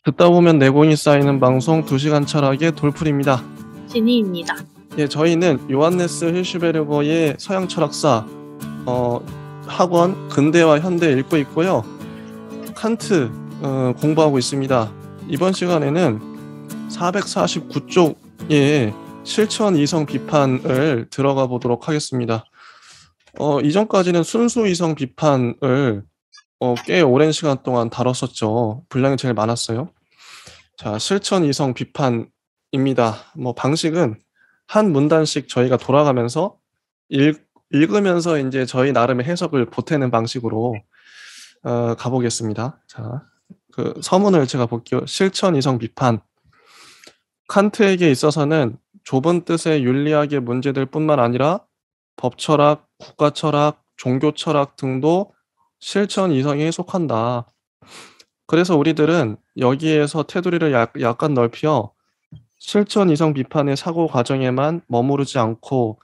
듣다 보면 내공이 쌓이는 방송 2시간 철학의 돌풀입니다. 제니입니다. 예, 저희는 요한네스 hirschberger의 서양 철학사 학원 근대와 현대 읽고 있고요. 칸트 공부하고 있습니다. 이번 시간에는 449쪽의 실천 이성 비판을 들어가 보도록 하겠습니다. 이전까지는 순수 이성 비판을 꽤 오랜 시간 동안 다뤘었죠. 분량이 제일 많았어요. 자, 실천 이성 비판입니다. 방식은 한 문단씩 저희가 돌아가면서 읽으면서 이제 저희 나름의 해석을 보태는 방식으로 가보겠습니다. 자, 그 서문을 제가 볼게요. 실천 이성 비판. 칸트에게 있어서는 좁은 뜻의 윤리학의 문제들 뿐만 아니라 법철학, 국가철학, 종교철학 등도 실천 이성에 속한다. 그래서 우리들은 여기에서 테두리를 약간 넓혀 실천 이성 비판의 사고 과정에만 머무르지 않고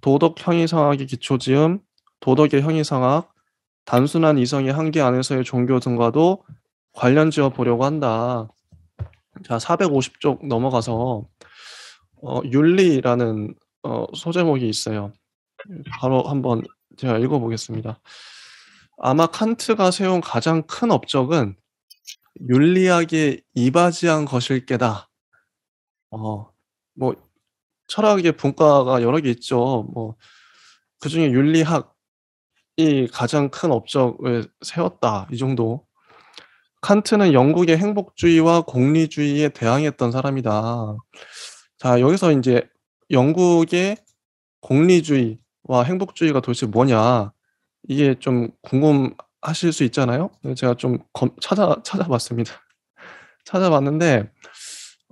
도덕 형이상학의 기초지음, 도덕의 형이상학, 단순한 이성의 한계 안에서의 종교 등과도 관련지어 보려고 한다. 자, 450쪽 넘어가서 윤리라는 소제목이 있어요. 바로 한번 제가 읽어보겠습니다. 아마 칸트가 세운 가장 큰 업적은 윤리학에 이바지한 것일 게다. 뭐 철학의 분과가 여러 개 있죠. 그중에 윤리학이 가장 큰 업적을 세웠다. 이 정도. 칸트는 영국의 행복주의와 공리주의에 대항했던 사람이다. 자, 여기서 이제 영국의 공리주의와 행복주의가 도대체 뭐냐, 이게 좀 궁금하실 수 있잖아요. 그래서 제가 좀 찾아봤습니다. 찾아봤는데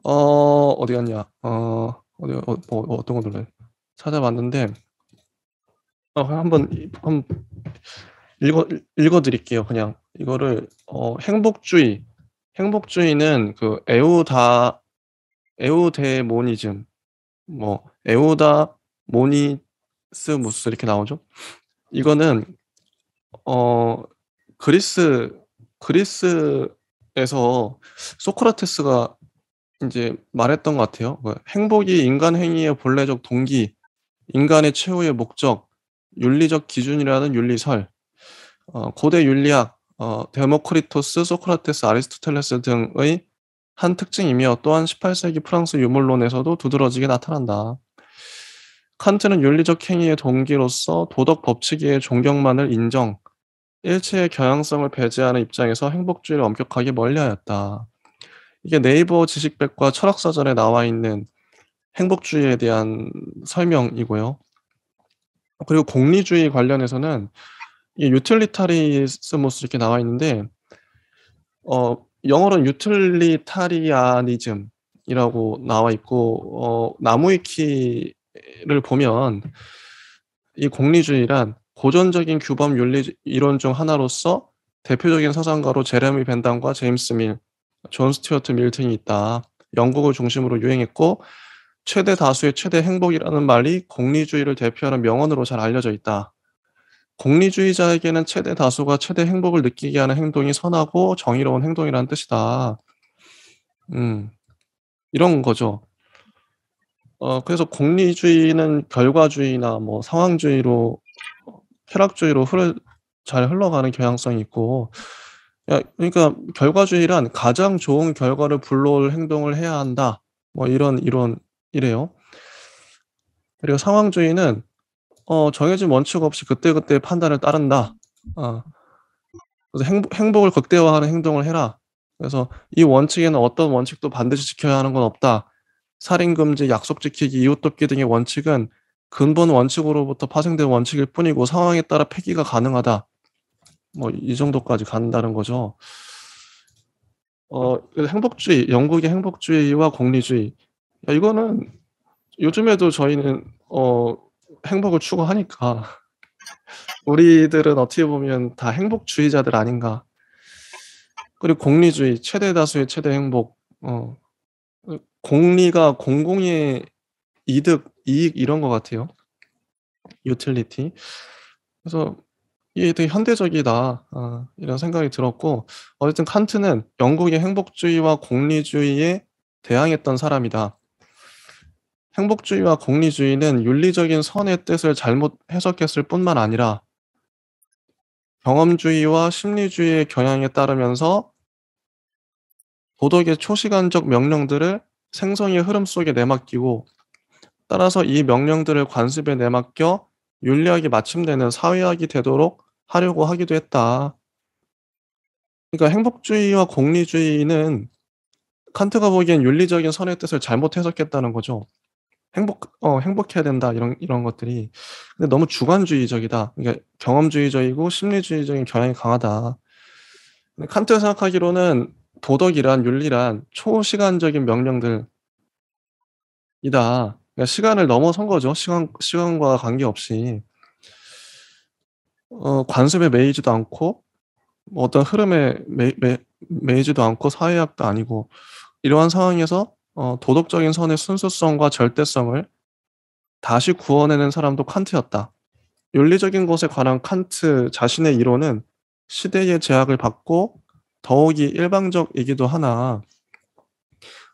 어디 갔냐? 어떤 거 눌러요? 찾아봤는데 한번 읽어드릴게요. 그냥 이거를 행복주의는 그 에우데모니즘, 에우다모니스무스 이렇게 나오죠. 이거는 그리스에서 소크라테스가 이제 말했던 것 같아요. 행복이 인간 행위의 본래적 동기, 인간의 최후의 목적, 윤리적 기준이라는 윤리설. 고대 윤리학, 데모크리토스, 소크라테스, 아리스토텔레스 등의 한 특징이며 또한 18세기 프랑스 유물론에서도 두드러지게 나타난다. 칸트는 윤리적 행위의 동기로서 도덕 법칙의 존경만을 인정, 일체의 경향성을 배제하는 입장에서 행복주의를 엄격하게 멀리하였다. 이게 네이버 지식백과 철학사전에 나와 있는 행복주의에 대한 설명이고요. 그리고 공리주의 관련해서는 이게 유틸리타리스무스 이렇게 나와 있는데 영어로는 유틸리타리아니즘이라고 나와 있고 나무위키를 보면 이 공리주의란 고전적인 규범 윤리 이론 중 하나로서 대표적인 사상가로 제레미 벤담과 제임스 밀, 존 스튜어트 밀 등이 있다. 영국을 중심으로 유행했고 최대 다수의 최대 행복이라는 말이 공리주의를 대표하는 명언으로 잘 알려져 있다. 공리주의자에게는 최대 다수가 최대 행복을 느끼게 하는 행동이 선하고 정의로운 행동이라는 뜻이다. 이런 거죠. 그래서 공리주의는 결과주의나 상황주의로, 쾌락주의로 잘 흘러가는 경향성이 있고, 그러니까 결과주의란 가장 좋은 결과를 불러올 행동을 해야 한다. 이런 이론이래요. 그리고 상황주의는 정해진 원칙 없이 그때그때 판단을 따른다. 그래서 행복을 극대화하는 행동을 해라. 그래서 이 원칙에는 어떤 원칙도 반드시 지켜야 하는 건 없다. 살인금지, 약속 지키기, 이웃 돕기 등의 원칙은 근본 원칙으로부터 파생된 원칙일 뿐이고 상황에 따라 폐기가 가능하다. 이 정도까지 간다는 거죠. 그래서 영국의 행복주의와 공리주의. 이거는 요즘에도 저희는 행복을 추구하니까 우리들은 어떻게 보면 다 행복주의자들 아닌가. 그리고 공리주의, 최대 다수의 최대 행복. 공리가 공공의 이익 이런 것 같아요. 유틸리티. 그래서 이게 되게 현대적이다. 이런 생각이 들었고, 어쨌든 칸트는 영국의 행복주의와 공리주의에 대항했던 사람이다. 행복주의와 공리주의는 윤리적인 선의 뜻을 잘못 해석했을 뿐만 아니라 경험주의와 심리주의의 경향에 따르면서 도덕의 초시간적 명령들을 생성의 흐름 속에 내맡기고, 따라서 이 명령들을 관습에 내맡겨 윤리학이 마침내는 사회학이 되도록 하려고 하기도 했다. 그러니까 행복주의와 공리주의는 칸트가 보기엔 윤리적인 선의 뜻을 잘못 해석했다는 거죠. 행복해야 된다 이런 것들이. 근데 너무 주관주의적이다. 그러니까 경험주의적이고 심리주의적인 경향이 강하다. 근데 칸트가 생각하기로는 도덕이란 윤리란 초시간적인 명령들이다. 그러니까 시간을 넘어선 거죠. 시간과 관계없이. 관습에 매이지도 않고 뭐 어떤 흐름에 매이지도 않고 사회학도 아니고, 이러한 상황에서 도덕적인 선의 순수성과 절대성을 다시 구원해낸 사람도 칸트였다. 윤리적인 것에 관한 칸트 자신의 이론은 시대의 제약을 받고 더욱이 일방적이기도 하나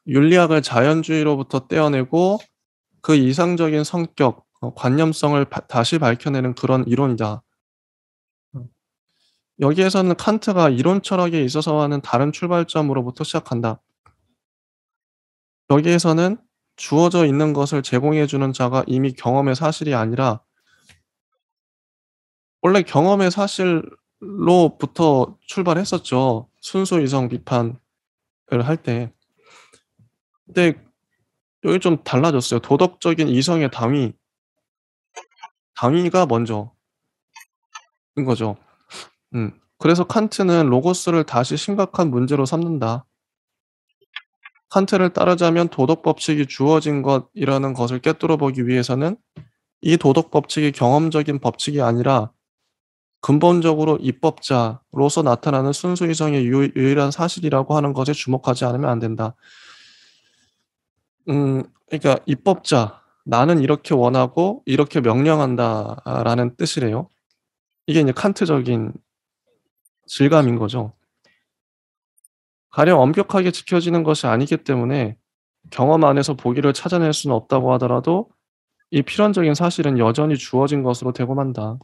윤리학을 자연주의로부터 떼어내고 그 이상적인 성격, 관념성을 다시 밝혀내는 그런 이론이다. 여기에서는 칸트가 이론 철학에 있어서와는 다른 출발점으로부터 시작한다. 여기에서는 주어져 있는 것을 제공해 주는 자가 이미 경험의 사실이 아니라, 원래 경험의 사실로부터 출발했었죠. 순수 이성 비판을 할 때. 근데 여기 좀 달라졌어요. 도덕적인 이성의 당위가 먼저인 거죠. 그래서 칸트는 로고스를 다시 심각한 문제로 삼는다. 칸트를 따르자면 도덕 법칙이 주어진 것이라는 것을 꿰뚫어 보기 위해서는 이 도덕 법칙이 경험적인 법칙이 아니라 근본적으로 입법자로서 나타나는 순수 이성의 유일한 사실이라고 하는 것에 주목하지 않으면 안 된다. 그러니까 입법자, 나는 이렇게 원하고 이렇게 명령한다라는 뜻이래요. 이게 이제 칸트적인 질감인 거죠. 가령 엄격하게 지켜지는 것이 아니기 때문에 경험 안에서 보기를 찾아낼 수는 없다고 하더라도 이 필연적인 사실은 여전히 주어진 것으로 되고 만다.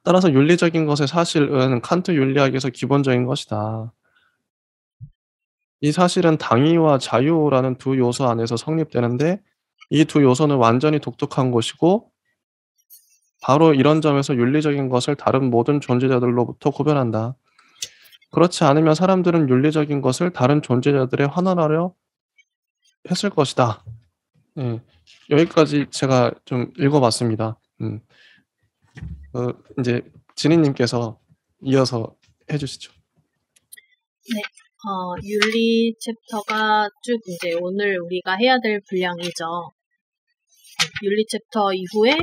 따라서 윤리적인 것의 사실은 칸트 윤리학에서 기본적인 것이다. 이 사실은 당위와 자유라는 두 요소 안에서 성립되는데, 이 두 요소는 완전히 독특한 것이고 바로 이런 점에서 윤리적인 것을 다른 모든 존재자들로부터 구별한다. 그렇지 않으면 사람들은 윤리적인 것을 다른 존재자들에 환원하려 했을 것이다. 예. 여기까지 제가 좀 읽어 봤습니다. 인제 진희 님께서 이어서 해 주시죠. 네. 윤리 챕터가 쭉 이제 오늘 우리가 해야 될 분량이죠. 윤리 챕터 이후에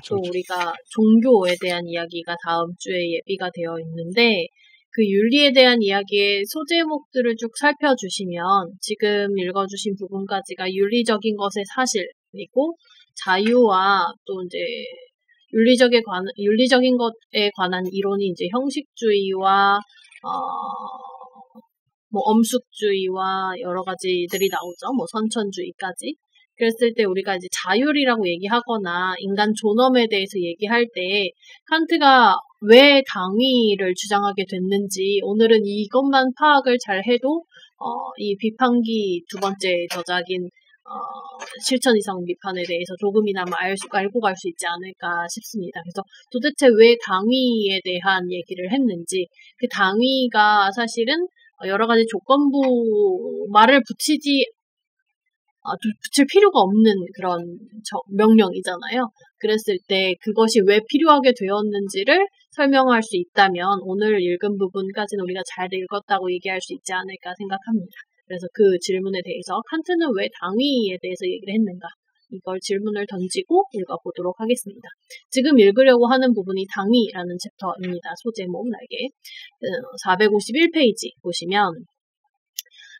또 우리가 종교에 대한 이야기가 다음 주에 예비가 되어 있는데, 그 윤리에 대한 이야기의 소제목들을 쭉 살펴주시면 지금 읽어주신 부분까지가 윤리적인 것의 사실, 그리고 자유와 또 이제 윤리적인 것에 관한 이론이 이제 형식주의와 뭐 엄숙주의와 여러 가지들이 나오죠. 뭐 선천주의까지. 그랬을 때 우리가 이제 자율이라고 얘기하거나 인간 존엄에 대해서 얘기할 때 칸트가 왜 당위를 주장하게 됐는지, 오늘은 이것만 파악을 잘 해도 이 비판기 두 번째 저작인 실천 이성 비판에 대해서 조금이나마 알고 갈 수 있지 않을까 싶습니다. 그래서 도대체 왜 당위에 대한 얘기를 했는지, 그 당위가 사실은 여러 가지 조건부 말을 붙일 필요가 없는 그런 명령이잖아요. 그랬을 때 그것이 왜 필요하게 되었는지를 설명할 수 있다면 오늘 읽은 부분까지는 우리가 잘 읽었다고 얘기할 수 있지 않을까 생각합니다. 그래서 그 질문에 대해서 칸트는 왜 당위에 대해서 얘기를 했는가, 이걸 질문을 던지고 읽어보도록 하겠습니다. 지금 읽으려고 하는 부분이 당위라는 챕터입니다. 소제목 날개 451페이지 보시면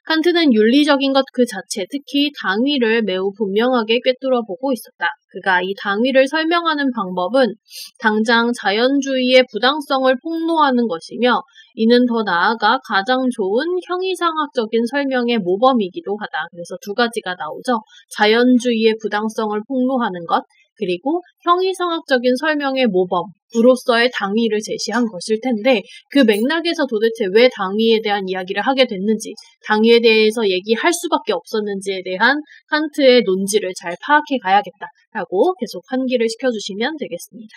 칸트는 윤리적인 것 그 자체, 특히 당위를 매우 분명하게 꿰뚫어 보고 있었다. 그가 이 당위를 설명하는 방법은 당장 자연주의의 부당성을 폭로하는 것이며 이는 더 나아가 가장 좋은 형이상학적인 설명의 모범이기도 하다. 그래서 두 가지가 나오죠. 자연주의의 부당성을 폭로하는 것, 그리고 형이상학적인 설명의 모범으로서의 당위를 제시한 것일 텐데 그 맥락에서 도대체 왜 당위에 대한 이야기를 하게 됐는지, 당위에 대해서 얘기할 수밖에 없었는지에 대한 칸트의 논지를 잘 파악해 가야겠다라고 계속 환기를 시켜주시면 되겠습니다.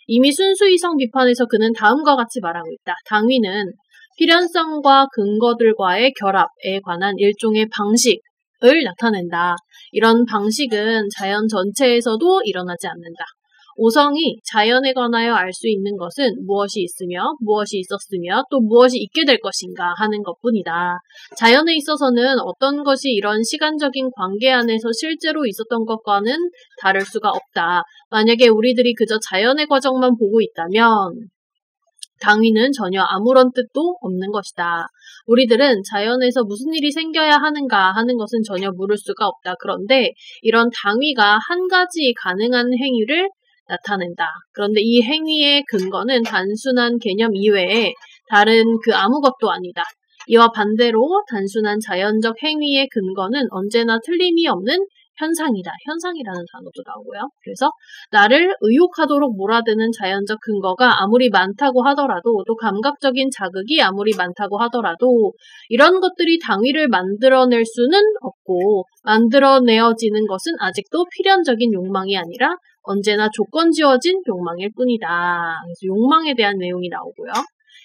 이미 순수이성 비판에서 그는 다음과 같이 말하고 있다. 당위는 필연성과 근거들과의 결합에 관한 일종의 방식을 나타낸다. 이런 방식은 자연 전체에서도 일어나지 않는다. 오성이 자연에 관하여 알 수 있는 것은 무엇이 있으며 무엇이 있었으며 또 무엇이 있게 될 것인가 하는 것뿐이다. 자연에 있어서는 어떤 것이 이런 시간적인 관계 안에서 실제로 있었던 것과는 다를 수가 없다. 만약에 우리들이 그저 자연의 과정만 보고 있다면 당위는 전혀 아무런 뜻도 없는 것이다. 우리들은 자연에서 무슨 일이 생겨야 하는가 하는 것은 전혀 물을 수가 없다. 그런데 이런 당위가 한 가지 가능한 행위를 나타낸다. 그런데 이 행위의 근거는 단순한 개념 이외에 다른 그 아무것도 아니다. 이와 반대로 단순한 자연적 행위의 근거는 언제나 틀림이 없는 현상이다. 현상이라는 단어도 나오고요. 그래서 나를 의욕하도록 몰아드는 자연적 근거가 아무리 많다고 하더라도 또 감각적인 자극이 아무리 많다고 하더라도 이런 것들이 당위를 만들어낼 수는 없고 만들어내어지는 것은 아직도 필연적인 욕망이 아니라 언제나 조건지어진 욕망일 뿐이다. 그래서 욕망에 대한 내용이 나오고요.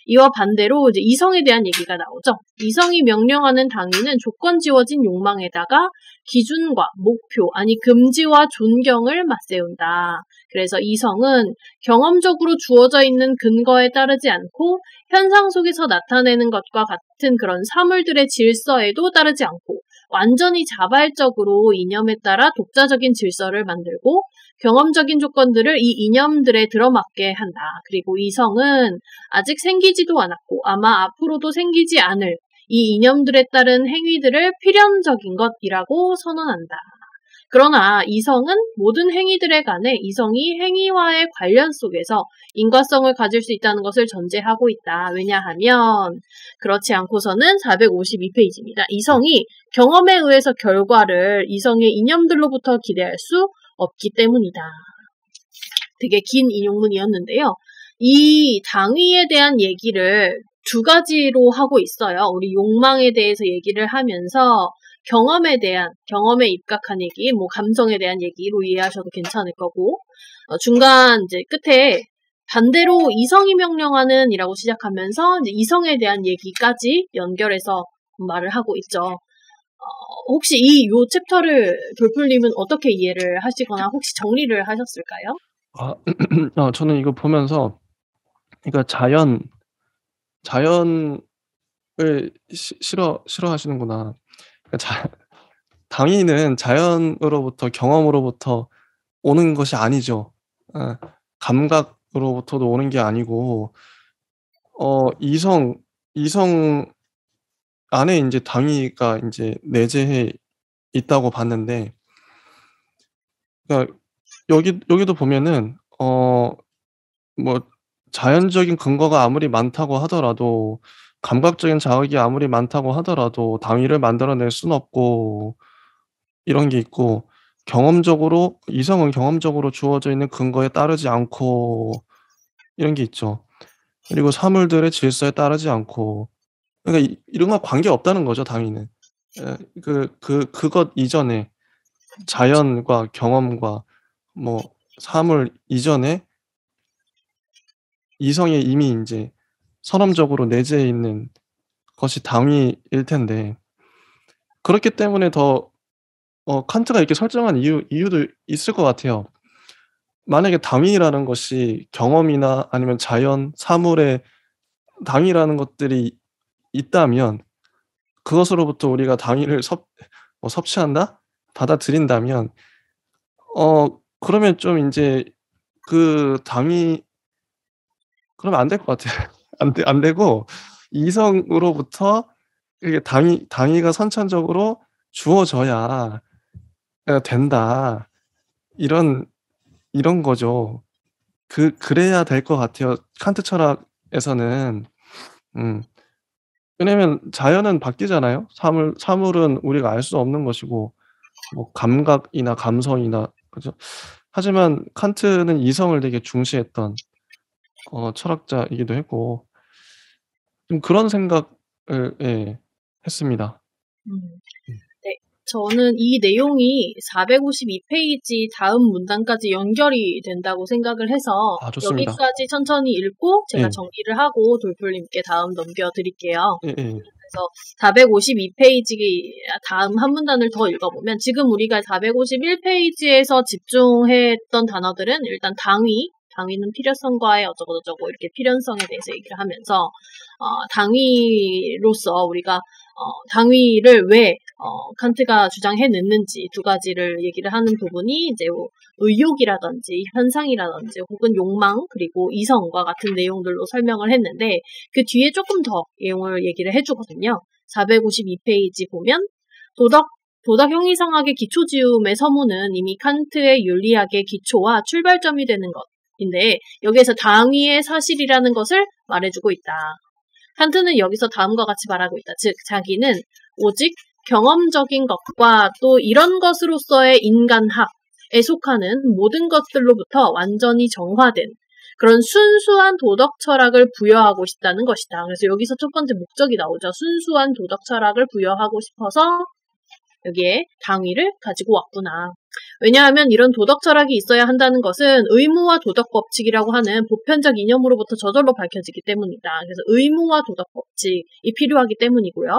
이와 반대로 이제 이성에 대한 얘기가 나오죠. 이성이 명령하는 당위는 조건지어진 욕망에다가 기준과 목표, 아니 금지와 존경을 맞세운다. 그래서 이성은 경험적으로 주어져 있는 근거에 따르지 않고 현상 속에서 나타내는 것과 같은 그런 사물들의 질서에도 따르지 않고 완전히 자발적으로 이념에 따라 독자적인 질서를 만들고 경험적인 조건들을 이 이념들에 들어맞게 한다. 그리고 이성은 아직 생기지도 않았고 아마 앞으로도 생기지 않을 이 이념들에 따른 행위들을 필연적인 것이라고 선언한다. 그러나 이성은 모든 행위들에 관해 이성이 행위와의 관련 속에서 인과성을 가질 수 있다는 것을 전제하고 있다. 왜냐하면 그렇지 않고서는 452페이지입니다. 이성이 경험에 의해서 결과를 이성의 이념들로부터 기대할 수 없기 때문이다. 되게 긴 인용문이었는데요. 이 당위에 대한 얘기를 두 가지로 하고 있어요. 우리 욕망에 대해서 얘기를 하면서 경험에 입각한 얘기, 뭐 감정에 대한 얘기로 이해하셔도 괜찮을 거고, 중간 이제 끝에 반대로 이성이 명령하는 이라고 시작하면서 이제 이성에 대한 얘기까지 연결해서 말을 하고 있죠. 혹시 요 챕터를 돌풀님은 어떻게 이해를 하시거나 혹시 정리를 하셨을까요? 저는 이거 보면서, 그러니까 자연을 싫어하시는구나. 그러니까 당위는 자연으로부터, 경험으로부터 오는 것이 아니죠. 감각으로부터도 오는 게 아니고, 이성 안에 이제 당위가 이제 내재해 있다고 봤는데, 그러니까 여기도 보면은, 뭐, 자연적인 근거가 아무리 많다고 하더라도, 감각적인 자극이 아무리 많다고 하더라도 당위를 만들어낼 수는 없고, 이런 게 있고, 이성은 경험적으로 주어져 있는 근거에 따르지 않고, 이런 게 있죠. 그리고 사물들의 질서에 따르지 않고, 그러니까 이런 거 관계없다는 거죠, 당위는. 그것 이전에 자연과 경험과 뭐 사물 이전에 이성에 이미 이제 선험적으로 내재해 있는 것이 당위일 텐데, 그렇기 때문에 더 칸트가 이렇게 설정한 이유도 있을 것 같아요. 만약에 당위라는 것이 경험이나 아니면 자연, 사물의 당위라는 것들이 있다면 그것으로부터 우리가 당위를 섭취한다? 받아들인다면 그러면 좀 인제 그 당위 그러면 안 될 것 같아요. 안 되고 이성으로부터 이게 당위가 선천적으로 주어져야 된다. 이런 거죠. 그래야 될 것 같아요. 칸트 철학에서는. 음. 왜냐면 자연은 바뀌잖아요. 사물은 우리가 알 수 없는 것이고 뭐 감각이나 감성이나 그죠? 하지만 칸트는 이성을 되게 중시했던 철학자이기도 했고 좀 그런 생각을 예 했습니다. 음. 네. 저는 이 내용이 452페이지 다음 문단까지 연결이 된다고 생각을 해서 좋습니다. 여기까지 천천히 읽고 제가 예. 정리를 하고 돌풀님께 다음 넘겨드릴게요. 예예. 그래서 452페이지 다음 한 문단을 더 읽어보면 지금 우리가 451페이지에서 집중했던 단어들은 일단 당위는 필요성과의 어쩌고저쩌고 이렇게 필연성에 대해서 얘기를 하면서 당위로서 우리가 당위를 왜 칸트가 주장해냈는지 두 가지를 얘기를 하는 부분이 이제 의욕이라든지 현상이라든지 혹은 욕망 그리고 이성과 같은 내용들로 설명을 했는데 그 뒤에 조금 더 내용을 얘기를 해주거든요. 452페이지 보면 도덕 형이상학의 기초지움의 서문은 이미 칸트의 윤리학의 기초와 출발점이 되는 것인데 여기에서 당위의 사실이라는 것을 말해주고 있다. 칸트는 여기서 다음과 같이 말하고 있다. 즉 자기는 오직 경험적인 것과 또 이런 것으로서의 인간학에 속하는 모든 것들로부터 완전히 정화된 그런 순수한 도덕 철학을 부여하고 싶다는 것이다. 그래서 여기서 첫 번째 목적이 나오죠. 순수한 도덕 철학을 부여하고 싶어서 여기에 당위를 가지고 왔구나. 왜냐하면 이런 도덕 철학이 있어야 한다는 것은 의무와 도덕 법칙이라고 하는 보편적 이념으로부터 저절로 밝혀지기 때문이다. 그래서 의무와 도덕 법칙이 필요하기 때문이고요.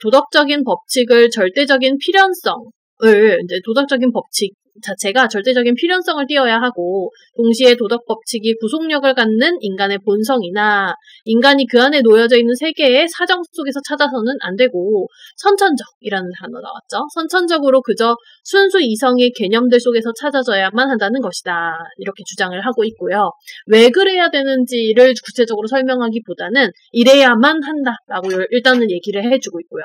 도덕적인 법칙을 절대적인 필연성을 이제 도덕적인 법칙 자체가 절대적인 필연성을 띄어야 하고 동시에 도덕 법칙이 구속력을 갖는 인간의 본성이나 인간이 그 안에 놓여져 있는 세계의 사정 속에서 찾아서는 안 되고 선천적이라는 단어 나왔죠. 선천적으로 그저 순수 이성의 개념들 속에서 찾아져야만 한다는 것이다. 이렇게 주장을 하고 있고요. 왜 그래야 되는지를 구체적으로 설명하기보다는 이래야만 한다라고 일단은 얘기를 해주고 있고요.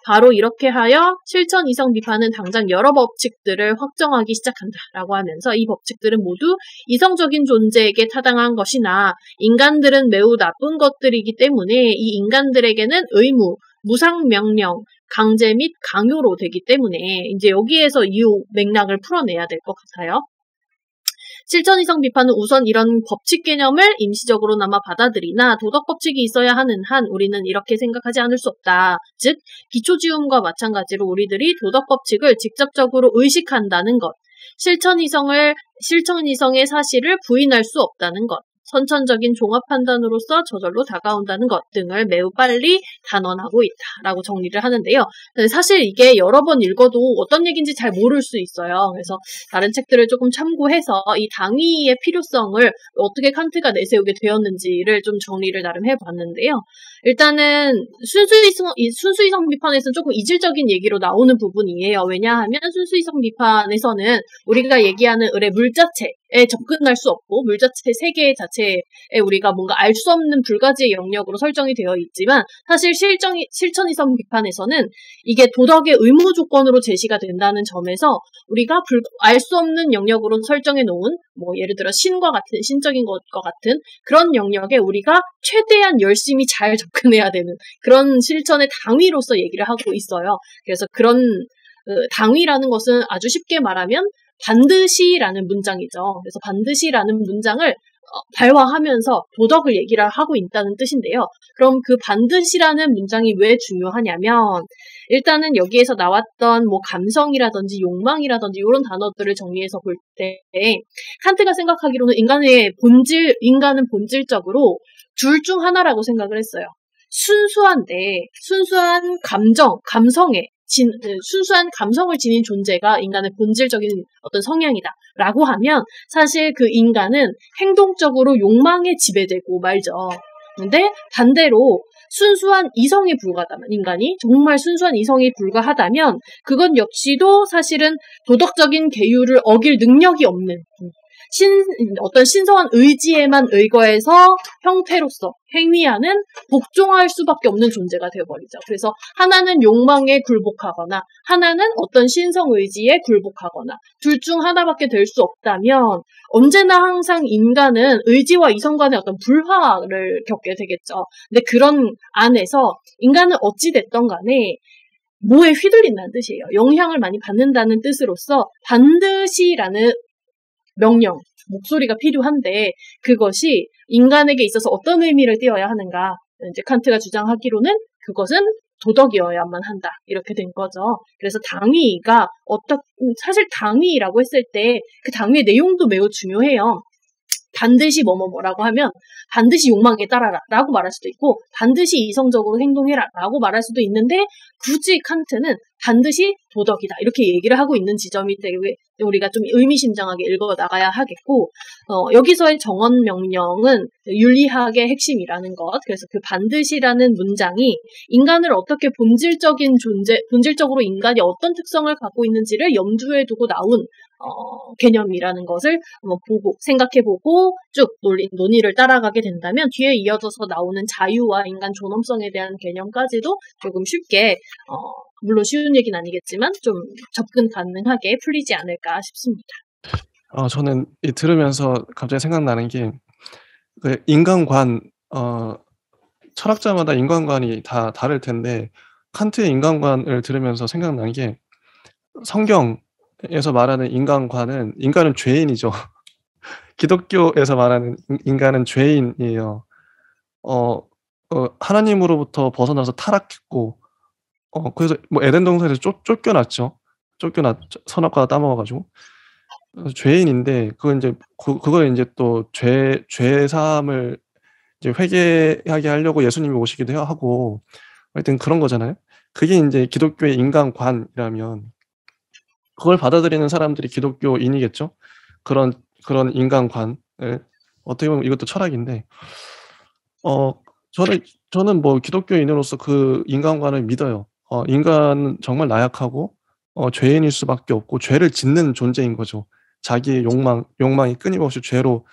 바로 이렇게 하여 실천 이성 비판은 당장 여러 법칙들을 확정하기 시작한다라고 하면서 이 법칙들은 모두 이성적인 존재에게 타당한 것이나 인간들은 매우 나쁜 것들이기 때문에 이 인간들에게는 의무, 무상명령, 강제 및 강요로 되기 때문에 이제 여기에서 이유 맥락을 풀어내야 될 것 같아요. 실천이성 비판은 우선 이런 법칙 개념을 임시적으로나마 받아들이나 도덕 법칙이 있어야 하는 한 우리는 이렇게 생각하지 않을 수 없다. 즉 기초지움과 마찬가지로 우리들이 도덕 법칙을 직접적으로 의식한다는 것, 실천이성의 사실을 부인할 수 없다는 것, 선천적인 종합 판단으로서 저절로 다가온다는 것 등을 매우 빨리 단언하고 있다라고 정리를 하는데요. 사실 이게 여러 번 읽어도 어떤 얘기인지 잘 모를 수 있어요. 그래서 다른 책들을 조금 참고해서 이 당위의 필요성을 어떻게 칸트가 내세우게 되었는지를 좀 정리를 나름 해봤는데요. 일단은 순수이성 비판에서는 조금 이질적인 얘기로 나오는 부분이에요. 왜냐하면 순수이성 비판에서는 우리가 얘기하는 을의 물자체에 접근할 수 없고 물자체 세계 자체에 우리가 뭔가 알 수 없는 불가지의 영역으로 설정이 되어 있지만 사실 실천이성 비판에서는 이게 도덕의 의무 조건으로 제시가 된다는 점에서 우리가 알 수 없는 영역으로 설정해 놓은 뭐 예를 들어 신과 같은 신적인 것과 같은 그런 영역에 우리가 최대한 열심히 잘 접근해야 되는 그런 실천의 당위로서 얘기를 하고 있어요. 그래서 그런 당위라는 것은 아주 쉽게 말하면 반드시라는 문장이죠. 그래서 반드시라는 문장을 발화하면서 도덕을 얘기를 하고 있다는 뜻인데요. 그럼 그 반드시라는 문장이 왜 중요하냐면 일단은 여기에서 나왔던 뭐 감성이라든지 욕망이라든지 이런 단어들을 정리해서 볼 때 칸트가 생각하기로는 인간은 본질적으로 둘 중 하나라고 생각을 했어요. 순수한 순수한 감성을 지닌 존재가 인간의 본질적인 어떤 성향이다라고 하면 사실 그 인간은 행동적으로 욕망에 지배되고 말죠. 근데 반대로 순수한 이성에 불과하다면 인간이 정말 순수한 이성에 불과하다면 그건 역시도 사실은 도덕적인 계율을 어길 능력이 없는 어떤 신성한 의지에만 의거해서 형태로서 행위하는 복종할 수밖에 없는 존재가 되어버리죠. 그래서 하나는 욕망에 굴복하거나 하나는 어떤 신성 의지에 굴복하거나 둘 중 하나밖에 될 수 없다면 언제나 항상 인간은 의지와 이성 간의 어떤 불화를 겪게 되겠죠. 근데 그런 안에서 인간은 어찌됐던 간에 뭐에 휘둘린다는 뜻이에요. 영향을 많이 받는다는 뜻으로서 반드시라는 명령, 목소리가 필요한데 그것이 인간에게 있어서 어떤 의미를 띄어야 하는가? 이제 칸트가 주장하기로는 그것은 도덕이어야만 한다. 이렇게 된 거죠. 그래서 당위가 사실 당위라고 했을 때 그 당위의 내용도 매우 중요해요. 반드시 뭐라고 하면 반드시 욕망에 따라라 라고 말할 수도 있고 반드시 이성적으로 행동해라 라고 말할 수도 있는데 굳이 칸트는 반드시 도덕이다 이렇게 얘기를 하고 있는 지점이 되게 우리가 좀 의미심장하게 읽어나가야 하겠고 여기서의 정언 명령은 윤리학의 핵심이라는 것. 그래서 그 반드시라는 문장이 인간을 어떻게 본질적으로 인간이 어떤 특성을 갖고 있는지를 염두에 두고 나온 개념이라는 것을 한번 생각해보고 쭉 논의를 따라가게 된다면 뒤에 이어져서 나오는 자유와 인간 존엄성에 대한 개념까지도 조금 쉽게 물론 쉬운 얘기는 아니겠지만 좀 접근 가능하게 풀리지 않을까 싶습니다. 저는 들으면서 갑자기 생각나는 게 그 인간관 철학자마다 인간관이 다 다를 텐데 칸트의 인간관을 들으면서 생각나는 게 성경에서 말하는 인간관은 인간은 죄인이죠. 기독교에서 말하는 인간은 죄인이에요. 하나님으로부터 벗어나서 타락했고 그래서 뭐 에덴 동산에서 쫓겨났죠. 선악과 따먹어 가지고. 죄인인데 그걸 인제 또 죄 사함을 이제 회개하게 하려고 예수님이 오시기도 하고 하여튼 그런 거잖아요. 그게 인제 기독교의 인간관이라면 그걸 받아들이는 사람들이 기독교인이겠죠. 그런 인간관을 어떻게 보면 이것도 철학인데 저는 뭐 기독교인으로서 그 인간관을 믿어요. 인간은 정말 나약하고 죄인일 수밖에 없고 죄를 짓는 존재인 거죠. 자기의 욕망이 끊임없이 죄로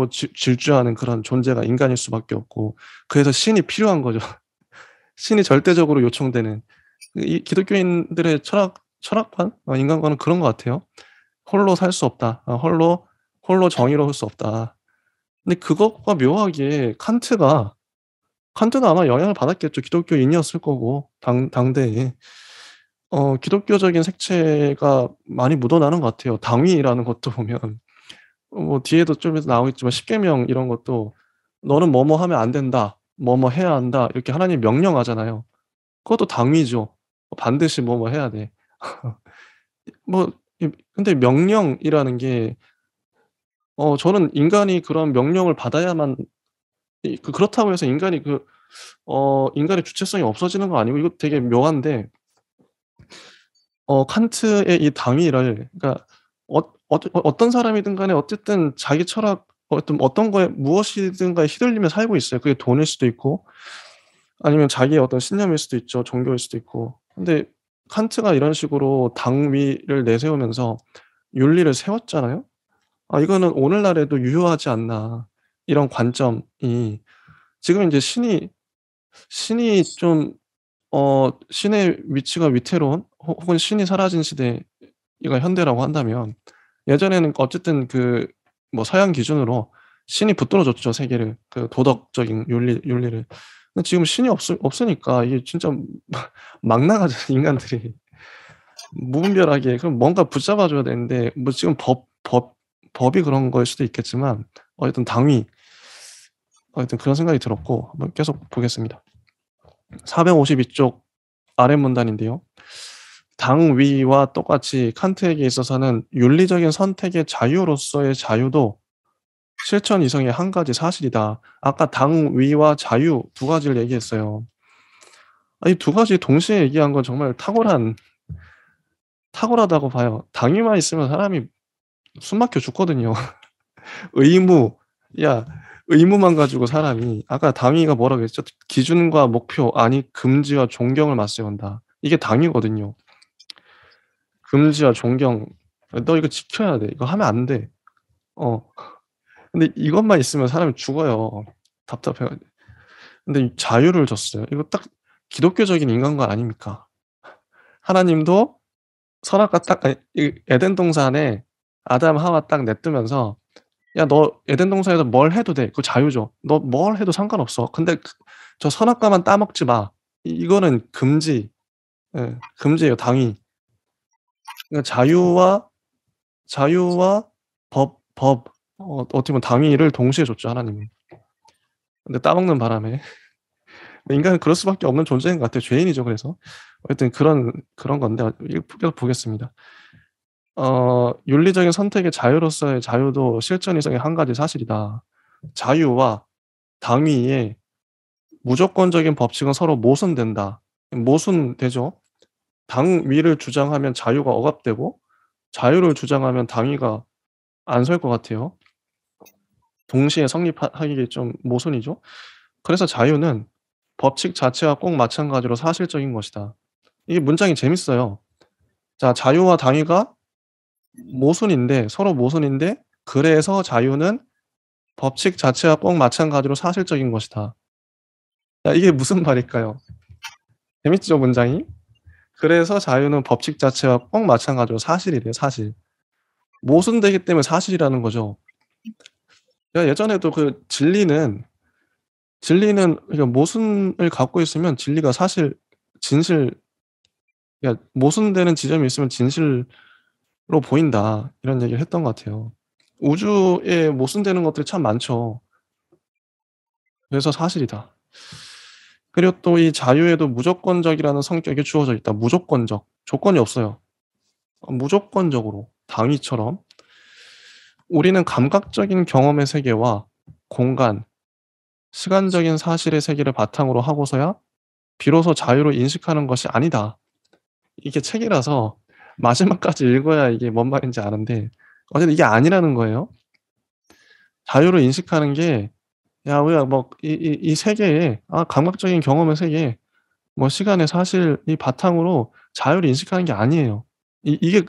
질주하는 그런 존재가 인간일 수밖에 없고 그래서 신이 필요한 거죠. 신이 절대적으로 요청되는 이 기독교인들의 철학관, 인간관은 그런 것 같아요. 홀로 살 수 없다. 홀로 정의로울 수 없다. 근데 그것과 묘하게 칸트는 아마 영향을 받았겠죠. 기독교인이었을 거고 당대에. 기독교적인 색채가 많이 묻어나는 것 같아요. 당위라는 것도 보면 뭐 뒤에도 좀 나오겠지만 십계명 이런 것도 "너는 뭐뭐 하면 안 된다. 뭐뭐 해야 한다." 이렇게 하나님이 명령하잖아요. 그것도 당위죠. 반드시 뭐뭐 해야 돼. 뭐 근데 명령이라는 게 저는 인간이 그런 명령을 받아야만 그렇다고 해서 인간의 주체성이 없어지는 건 아니고 이거 되게 묘한데 칸트의 이 당위를 그러니까 어떤 사람이든 간에 어쨌든 자기 철학 어떤 거에 무엇이든가에 휘둘리며 살고 있어요. 그게 돈일 수도 있고 아니면 자기의 어떤 신념일 수도 있죠. 종교일 수도 있고. 근데 칸트가 이런 식으로 당위를 내세우면서 윤리를 세웠잖아요. 이거는 오늘날에도 유효하지 않나. 이런 관점이 지금 인제 신이 좀 신의 위치가 위태로운 혹은 신이 사라진 시대가 현대라고 한다면 예전에는 어쨌든 뭐 서양 기준으로 신이 붙들어 줬죠, 세계를. 그 도덕적인 윤리를. 근데 지금 신이 없으니까 이게 진짜 막 나가잖아요, 인간들이. 무분별하게. 그럼 뭔가 붙잡아 줘야 되는데 뭐 지금 법이 그런 거일 수도 있겠지만 어쨌든 당위 하여튼 그런 생각이 들었고 한번 계속 보겠습니다. 452쪽 아랫문단인데요. 당위와 똑같이 칸트에게 있어서는 윤리적인 선택의 자유로서의 자유도 실천 이성의 한 가지 사실이다. 아까 당위와 자유 두 가지를 얘기했어요. 이 두 가지 동시에 얘기한 건 정말 탁월하다고 봐요. 당위만 있으면 사람이 숨 막혀 죽거든요. 의무만 가지고 사람이 아까 당위가 뭐라 그랬죠? 기준과 목표 아니 금지와 존경을 맞세운다. 이게 당위거든요. 금지와 존경. "너 이거 지켜야 돼. 이거 하면 안 돼." 어. 근데 이것만 있으면 사람이 죽어요. 답답해 가지고. 근데 이 자유를 줬어요. 이거 딱 기독교적인 인간관 아닙니까? 하나님도 선악과 딱 아니 이 에덴 동산에 아담 하와 딱 냅두면서 "야 너 에덴 동산에서 뭘 해도 돼. 그거 자유죠. 너 뭘 해도 상관없어. 근데 저 선악과만 따먹지 마." 이거는 금지. 예. 금지예요 당위. 그러니까 자유와 어떻게 보면 당위를 동시에 줬죠 하나님은. 근데 따먹는 바람에 인간은 그럴 수밖에 없는 존재인 것 같아요. 죄인이죠 그래서. 어쨌든 그런 건데 계속 보겠습니다. 윤리적인 선택의 자유로서의 자유도 실전 이상의 한 가지 사실이다. 자유와 당위의 무조건적인 법칙은 서로 모순된다. 모순되죠. 당위를 주장하면 자유가 억압되고 자유를 주장하면 당위가 안 설 것 같아요. 동시에 하기 좀 모순이죠. 그래서 자유는 법칙 자체와 꼭 마찬가지로 사실적인 것이다. 이게 문장이 재밌어요. 자 자유와 당위가 모순인데 서로 모순인데 그래서 자유는 법칙 자체와 꼭 마찬가지로 사실적인 것이다. 야 이게 무슨 말일까요? 재밌죠 문장이? 그래서 자유는 법칙 자체와 꼭 마찬가지로 사실이래요 사실. 모순되기 때문에 사실이라는 거죠. 제가 예전에도 그 진리는 그러니까 모순을 갖고 있으면 진리가 사실 진실 그러니까 모순되는 지점이 있으면 진실로 보인다. 이런 얘기를 했던 것 같아요. 우주에 모순되는 것들이 참 많죠. 그래서 사실이다. 그리고 또 이 자유에도 무조건적이라는 성격이 주어져 있다. 무조건적. 조건이 없어요. 무조건적으로 당위처럼 우리는 감각적인 경험의 세계와 공간, 시간적인 사실의 세계를 바탕으로 하고서야 비로소 자유를 인식하는 것이 아니다. 이게 책이라서 마지막까지 읽어야 이게 뭔 말인지 아는데 어쨌든 이게 아니라는 거예요. 자유를 인식하는 게 야 우리가 뭐 이 세계에 감각적인 경험의 세계에 뭐 시간의 사실 이 바탕으로 자유를 인식하는 게 아니에요. 이게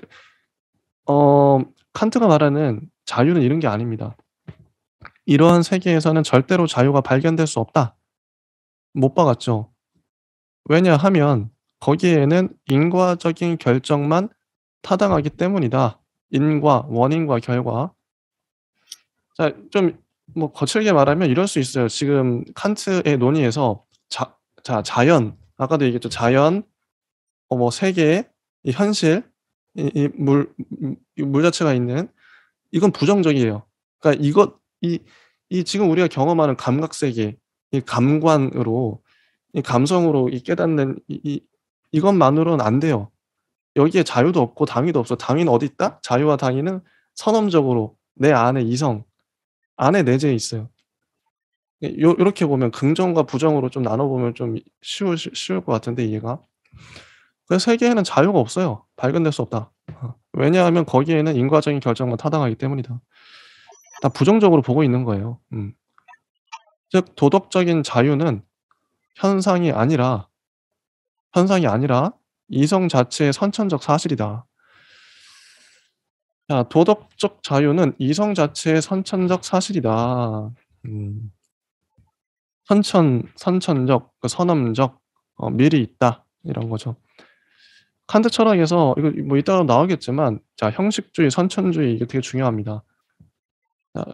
어 칸트가 말하는 자유는 이런 게 아닙니다. "이러한 세계에서는 절대로 자유가 발견될 수 없다." 못 박았죠. 왜냐하면 거기에는 인과적인 결정만 타당하기 때문이다. 인과, 원인과 결과. 자 좀 뭐 거칠게 말하면 이럴 수 있어요. 지금 칸트의 논의에서 자연 아까도 얘기했죠. 자연 뭐 세계, 이 현실, 이 물 자체가 있는 이건 부정적이에요. 그러니까 이 지금 우리가 경험하는 감각 세계, 이 감관으로 이 감성으로 이 깨닫는 이것만으로는 안 돼요. 여기에 자유도 없고 당위도 없어. 당위는 어디 있다? 자유와 당위는 선언적으로 내 안에 이성 안에 내재해 있어요. 요렇게 보면 긍정과 부정으로 좀 나눠 보면 좀 쉬울 것 같은데 이해가. 그래서 세계에는 자유가 없어요. 발견될 수 없다. 왜냐하면 거기에는 인과적인 결정만 타당하기 때문이다. 다 부정적으로 보고 있는 거예요. 즉 도덕적인 자유는 현상이 아니라 현상이 아니라 이성 자체의 선천적 사실이다. 자 도덕적 자유는 이성 자체의 선천적 사실이다. 음. 선천적 그 선험적 미리 있다 이런 거죠. 칸트 철학에서 이거 뭐 이따가 나오겠지만 자 형식주의, 선천주의 이게 되게 중요합니다. 자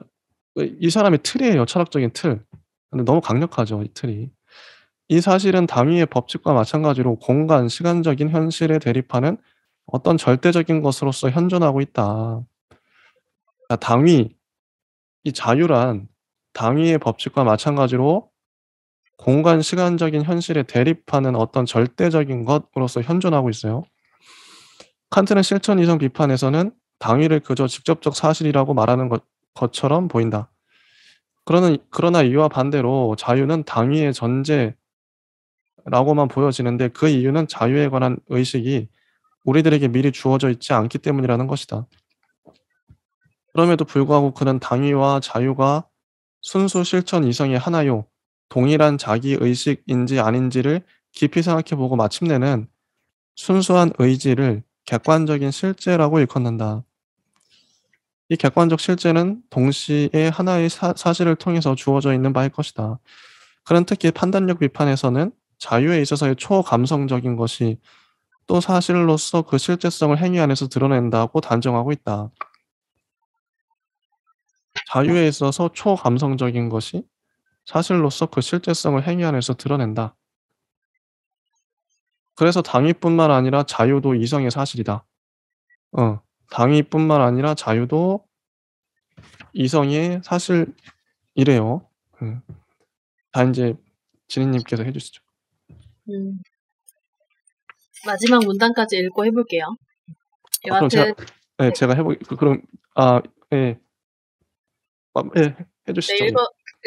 이 사람의 틀이에요, 철학적인 틀. 근데 너무 강력하죠, 이 틀이. 이 사실은 당위의 법칙과 마찬가지로 공간, 시간적인 현실에 대립하는 어떤 절대적인 것으로서 현존하고 있다. 당위, 이 자유란 당위의 법칙과 마찬가지로 공간, 시간적인 현실에 대립하는 어떤 절대적인 것으로서 현존하고 있어요. 칸트는 실천 이성 비판에서는 당위를 그저 직접적 사실이라고 말하는 것처럼 보인다. 그러나 이와 반대로 자유는 당위의 전제라고만 보여지는데 그 이유는 자유에 관한 의식이 우리들에게 미리 주어져 있지 않기 때문이라는 것이다. 그럼에도 불구하고 그는 당위와 자유가 순수 실천 이성의 하나요. 동일한 자기 의식인지 아닌지를 깊이 생각해 보고 마침내는 순수한 의지를 객관적인 실제라고 일컫는다. 이 객관적 실제는 동시에 하나의 사실을 통해서 주어져 있는 바일 것이다. 그는 특히 판단력 비판에서는 자유에 있어서의 초감성적인 것이 또 사실로서 그 실제성을 행위 안에서 드러낸다고 단정하고 있다. 자유에 있어서 초감성적인 것이 사실로서 그 실제성을 행위 안에서 드러낸다. 그래서 당위뿐만 아니라 자유도 이성의 사실이다. 당위뿐만 아니라 자유도 이성의 사실이래요. 다 인제 지니님께서 해 주시죠. 마지막 문단까지 읽고 해볼게요. 그럼 제가 그럼 예. 예, 해 주시죠. 네,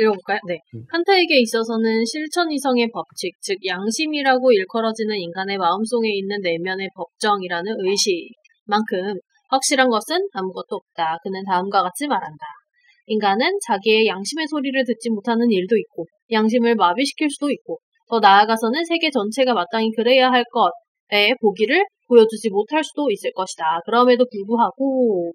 읽어볼까요? 네. 칸트에게 있어서는 실천 이성의 법칙, 즉 양심이라고 일컬어지는 인간의 마음속에 있는 내면의 법정이라는 의식만큼 확실한 것은 아무것도 없다. 그는 다음과 같이 말한다. 인간은 자기의 양심의 소리를 듣지 못하는 일도 있고 양심을 마비시킬 수도 있고 더 나아가서는 세계 전체가 마땅히 그래야 할 것의 보기를 보여주지 못할 수도 있을 것이다. 그럼에도 불구하고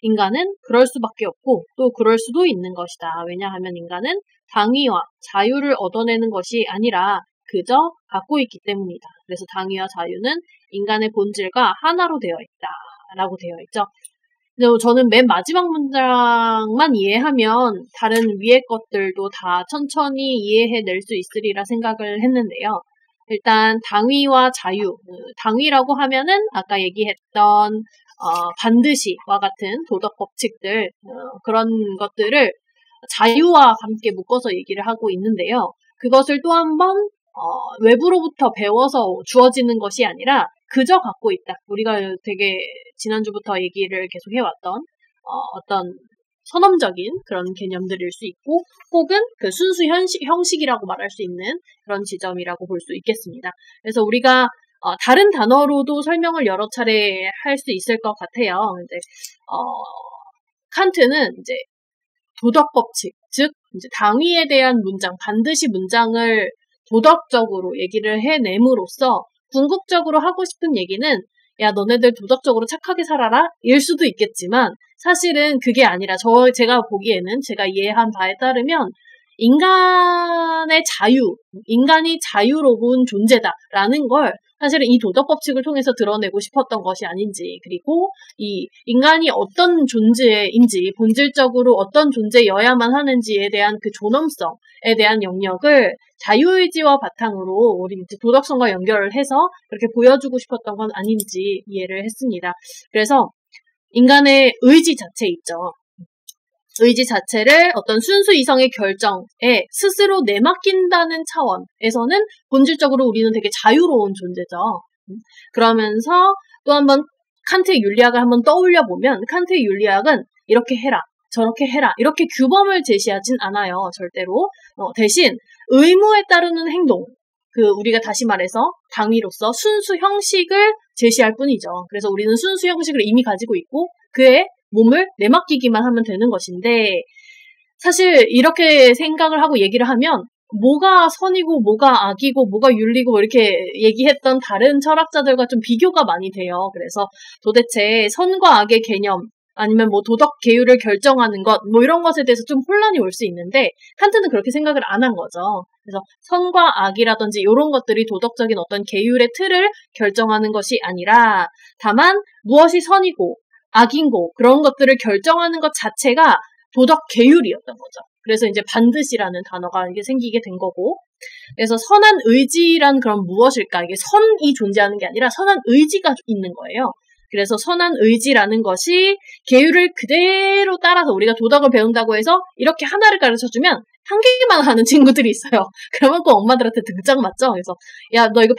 인간은 그럴 수밖에 없고 또 그럴 수도 있는 것이다. 왜냐하면 인간은 당위와 자유를 얻어내는 것이 아니라 그저 갖고 있기 때문이다. 그래서 당위와 자유는 인간의 본질과 하나로 되어 있다. 라고 되어 있죠. 저는 맨 마지막 문장만 이해하면 다른 위의 것들도 다 천천히 이해해낼 수 있으리라 생각을 했는데요. 일단 당위와 자유, 당위라고 하면은 아까 얘기했던 반드시와 같은 도덕 법칙들, 그런 것들을 자유와 함께 묶어서 얘기를 하고 있는데요. 그것을 또 한 번 외부로부터 배워서 주어지는 것이 아니라 그저 갖고 있다. 우리가 되게 지난주부터 얘기를 계속 해왔던 어떤 선험적인 그런 개념들일 수 있고 혹은 그 순수 형식이라고 말할 수 있는 그런 지점이라고 볼 수 있겠습니다. 그래서 우리가 다른 단어로도 설명을 여러 차례 할 수 있을 것 같아요. 이제 칸트는 이제 도덕 법칙, 즉 이제 당위에 대한 문장, 반드시 문장을 도덕적으로 얘기를 해냄으로써 궁극적으로 하고 싶은 얘기는 야 너네들 도덕적으로 착하게 살아라 일 수도 있겠지만 사실은 그게 아니라 제가 보기에는 제가 이해한 바에 따르면 인간의 자유, 인간이 자유로운 존재다라는 걸 사실은 이 도덕 법칙을 통해서 드러내고 싶었던 것이 아닌지, 그리고 이 인간이 어떤 존재인지, 본질적으로 어떤 존재여야만 하는지에 대한 그 존엄성에 대한 영역을 자유의지와 바탕으로 우리 이제 도덕성과 연결을 해서 그렇게 보여주고 싶었던 건 아닌지 이해를 했습니다. 그래서 인간의 의지 자체 있죠. 의지 자체를 어떤 순수 이성의 결정에 스스로 내맡긴다는 차원에서는 본질적으로 우리는 되게 자유로운 존재죠. 그러면서 또 한번 칸트의 윤리학을 한번 떠올려 보면 칸트의 윤리학은 이렇게 해라, 저렇게 해라 이렇게 규범을 제시하진 않아요. 절대로. 대신 의무에 따르는 행동, 우리가 다시 말해서 당위로서 순수 형식을 제시할 뿐이죠. 그래서 우리는 순수 형식을 이미 가지고 있고 그의 몸을 내맡기기만 하면 되는 것인데 사실 이렇게 생각을 하고 얘기를 하면 뭐가 선이고 뭐가 악이고 뭐가 윤리고 이렇게 얘기했던 다른 철학자들과 좀 비교가 많이 돼요. 그래서 도대체 선과 악의 개념 아니면 뭐 도덕 계율을 결정하는 것 뭐 이런 것에 대해서 좀 혼란이 올 수 있는데 칸트는 그렇게 생각을 안 한 거죠. 그래서 선과 악이라든지 이런 것들이 도덕적인 어떤 계율의 틀을 결정하는 것이 아니라 다만 무엇이 선이고 악인고 그런 것들을 결정하는 것 자체가 도덕 계율이었던 거죠. 그래서 이제 반드시라는 단어가 이게 생기게 된 거고, 그래서 선한 의지란 그럼 무엇일까? 이게 선이 존재하는 게 아니라 선한 의지가 있는 거예요. 그래서 선한 의지라는 것이 계율을 그대로 따라서 우리가 도덕을 배운다고 해서 이렇게 하나를 가르쳐주면 한 개만 하는 친구들이 있어요. 그러면 꼭 엄마들한테 등짝 맞죠? 그래서 야 너 이거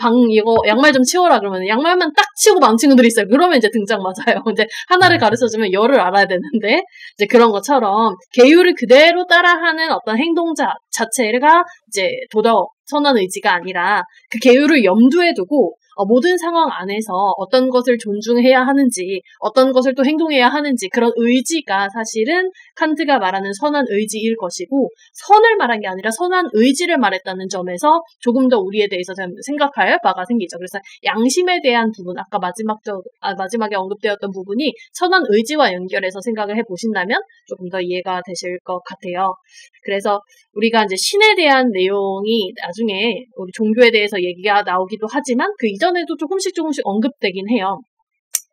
양말 좀 치워라 그러면 양말만 딱 치우고 만 친구들이 있어요. 그러면 이제 등짝 맞아요. 이제 하나를 가르쳐주면 열을 알아야 되는데 이제 그런 것처럼 계율을 그대로 따라하는 어떤 행동자 자체가 이제 도덕 선한 의지가 아니라 그 계율을 염두에 두고 모든 상황 안에서 어떤 것을 존중해야 하는지, 어떤 것을 또 행동해야 하는지 그런 의지가 사실은 칸트가 말하는 선한 의지일 것이고 선을 말한 게 아니라 선한 의지를 말했다는 점에서 조금 더 우리에 대해서 생각할 바가 생기죠. 그래서 양심에 대한 부분, 아까 마지막에 언급되었던 부분이 선한 의지와 연결해서 생각을 해보신다면 조금 더 이해가 되실 것 같아요. 그래서 우리가 이제 신에 대한 내용이 나중에 우리 종교에 대해서 얘기가 나오기도 하지만 그 이전에도 조금씩 언급되긴 해요.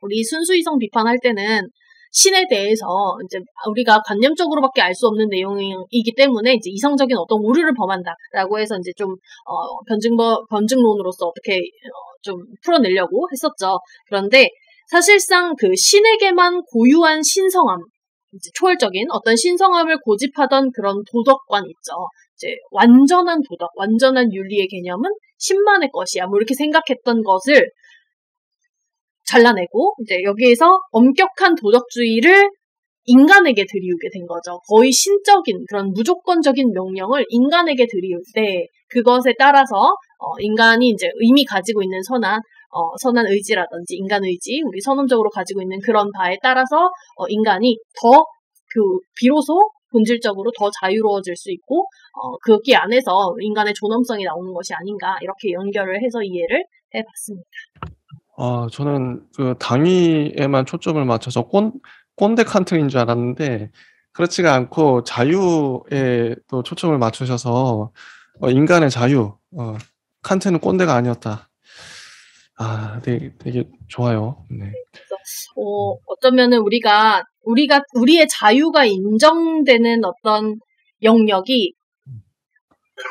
우리 순수이성 비판할 때는 신에 대해서 이제 우리가 관념적으로밖에 알 수 없는 내용이기 때문에 이제 이성적인 어떤 오류를 범한다라고 해서 이제 좀 변증론으로서 어떻게 좀 풀어내려고 했었죠. 그런데 사실상 그 신에게만 고유한 신성함, 이제 초월적인 어떤 신성함을 고집하던 그런 도덕관 있죠. 이제 완전한 도덕, 완전한 윤리의 개념은 신만의 것이야. 뭐 이렇게 생각했던 것을 잘라내고 이제 여기에서 엄격한 도덕주의를 인간에게 들이우게 된 거죠. 거의 신적인 그런 무조건적인 명령을 인간에게 들이울 때 그것에 따라서 인간이 이제 이미 가지고 있는 선한 의지라든지 인간 의지, 우리 선언적으로 가지고 있는 그런 바에 따라서 인간이 더 비로소 본질적으로 더 자유로워질 수 있고 거기 안에서 인간의 존엄성이 나오는 것이 아닌가 이렇게 연결을 해서 이해를 해봤습니다. 저는 그 당위에만 초점을 맞춰서 꼰대 칸트인 줄 알았는데 그렇지가 않고 자유에 또 초점을 맞추셔서 인간의 자유, 칸트는 꼰대가 아니었다. 되게 좋아요. 네. 그래서 어쩌면은 우리의 자유가 인정되는 어떤 영역이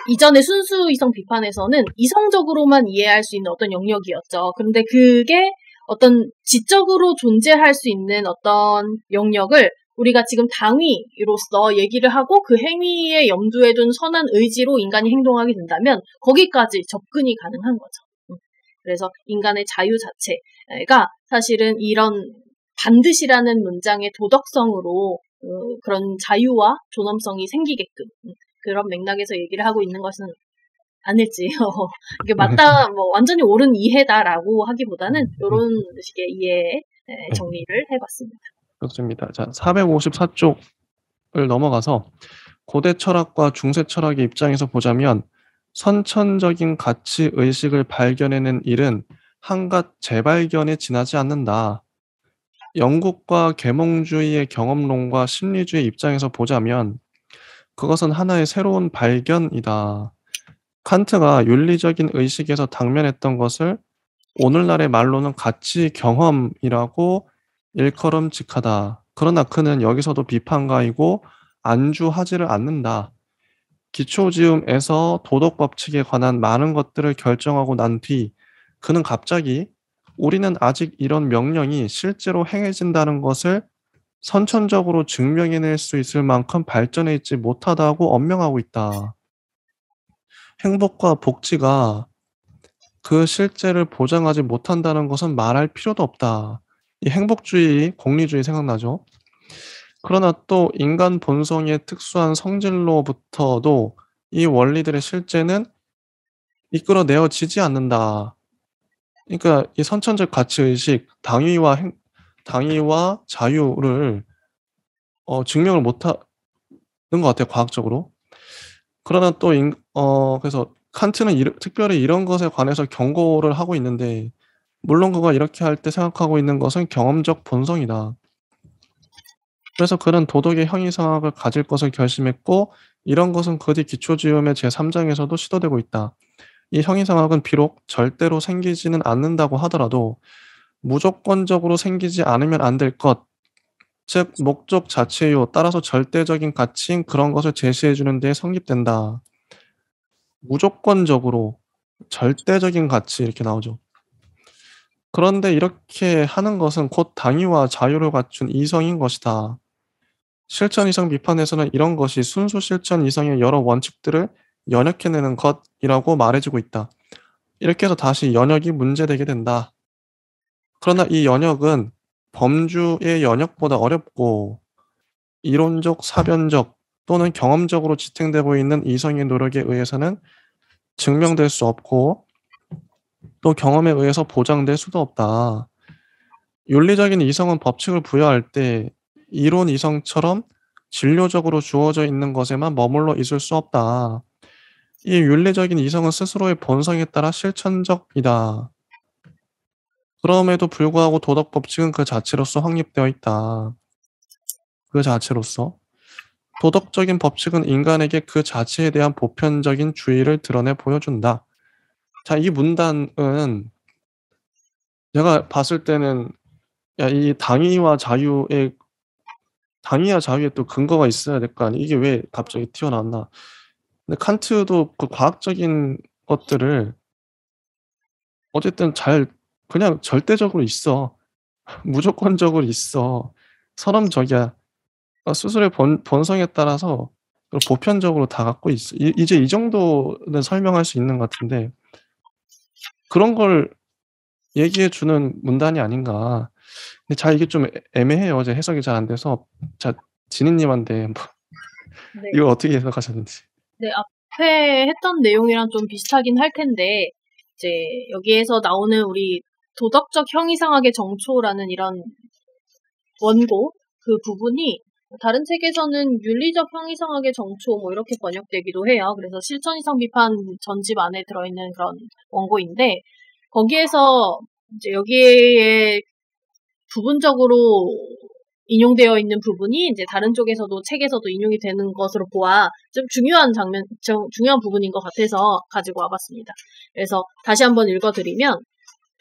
이전의 순수 이성 비판에서는 이성적으로만 이해할 수 있는 어떤 영역이었죠. 그런데 그게 어떤 지적으로 존재할 수 있는 어떤 영역을 우리가 지금 당위로서 얘기를 하고 그 행위에 염두에 둔 선한 의지로 인간이 행동하게 된다면 거기까지 접근이 가능한 거죠. 그래서 인간의 자유 자체가 사실은 이런 반드시라는 문장의 도덕성으로 그런 자유와 존엄성이 생기게끔 그런 맥락에서 얘기를 하고 있는 것은 아닐지 이게 맞다 뭐 완전히 옳은 이해다라고 하기보다는 이런 식의 이해에 정리를 해봤습니다. 그렇습니다. 자, 454쪽을 넘어가서 고대 철학과 중세 철학의 입장에서 보자면 선천적인 가치 의식을 발견해낸 일은 한갓 재발견에 지나지 않는다. 영국과 계몽주의의 경험론과 심리주의 입장에서 보자면 그것은 하나의 새로운 발견이다. 칸트가 윤리적인 의식에서 당면했던 것을 오늘날의 말로는 가치 경험이라고 일컬음직하다. 그러나 그는 여기서도 비판가이고 안주하지를 않는다. 기초지음에서 도덕법칙에 관한 많은 것들을 결정하고 난 뒤 그는 갑자기 우리는 아직 이런 명령이 실제로 행해진다는 것을 선천적으로 증명해낼 수 있을 만큼 발전해 있지 못하다고 언명하고 있다. 행복과 복지가 그 실제를 보장하지 못한다는 것은 말할 필요도 없다. 이 행복주의, 공리주의 생각나죠? 그러나 또 인간 본성의 특수한 성질로부터도 이 원리들의 실제는 이끌어내어지지 않는다. 그러니까 이 선천적 가치의식, 당위와 자유를 증명을 못하는 것 같아요, 과학적으로. 그러나 또 그래서 칸트는 특별히 이런 것에 관해서 경고를 하고 있는데 물론 그가 이렇게 할 때 생각하고 있는 것은 경험적 본성이다. 그래서 그는 도덕의 형이상학을 가질 것을 결심했고 이런 것은 그뒤 기초지음의 제3장에서도 시도되고 있다. 이 형이상학은 비록 절대로 생기지는 않는다고 하더라도 무조건적으로 생기지 않으면 안 될 것, 즉 목적 자체요 따라서 절대적인 가치인 그런 것을 제시해주는 데 성립된다. 무조건적으로 절대적인 가치 이렇게 나오죠. 그런데 이렇게 하는 것은 곧 당위와 자유를 갖춘 이성인 것이다. 실천 이성 비판에서는 이런 것이 순수 실천 이성의 여러 원칙들을 연역해내는 것이라고 말해주고 있다. 이렇게 해서 다시 연역이 문제되게 된다. 그러나 이 연역은 범주의 연역보다 어렵고 이론적, 사변적 또는 경험적으로 지탱되고 있는 이성의 노력에 의해서는 증명될 수 없고 또 경험에 의해서 보장될 수도 없다. 윤리적인 이성은 법칙을 부여할 때 이론 이성처럼 진료적으로 주어져 있는 것에만 머물러 있을 수 없다. 이 윤리적인 이성은 스스로의 본성에 따라 실천적이다. 그럼에도 불구하고 도덕 법칙은 그 자체로서 확립되어 있다. 그 자체로서. 도덕적인 법칙은 인간에게 그 자체에 대한 보편적인 주의를 드러내 보여준다. 자, 이 문단은 제가 봤을 때는 야, 이 당위와 자유에 또 근거가 있어야 될 거 아니야. 이게 왜 갑자기 튀어나왔나. 근데 칸트도 그 과학적인 것들을 어쨌든 그냥 절대적으로 있어. 무조건적으로 있어. 선험적이야. 스스로의 본성에 따라서 보편적으로 다 갖고 있어. 이제 이 정도는 설명할 수 있는 것 같은데 그런 걸 얘기해 주는 문단이 아닌가. 근데 이게 좀 애매해요. 제 해석이 잘 안 돼서. 자, 지니님한테 뭐 네. 이걸 어떻게 해석하셨는지. 네, 앞에 했던 내용이랑 좀 비슷하긴 할 텐데, 이제 여기에서 나오는 우리 도덕적 형이상학의 정초라는 이런 원고, 그 부분이 다른 책에서는 윤리적 형이상학의 정초 뭐 이렇게 번역되기도 해요. 그래서 실천이상 비판 전집 안에 들어있는 그런 원고인데, 거기에서 이제 여기에 부분적으로 인용되어 있는 부분이 이제 다른 쪽에서도 책에서도 인용이 되는 것으로 보아 좀 중요한 부분인 것 같아서 가지고 와봤습니다. 그래서 다시 한번 읽어드리면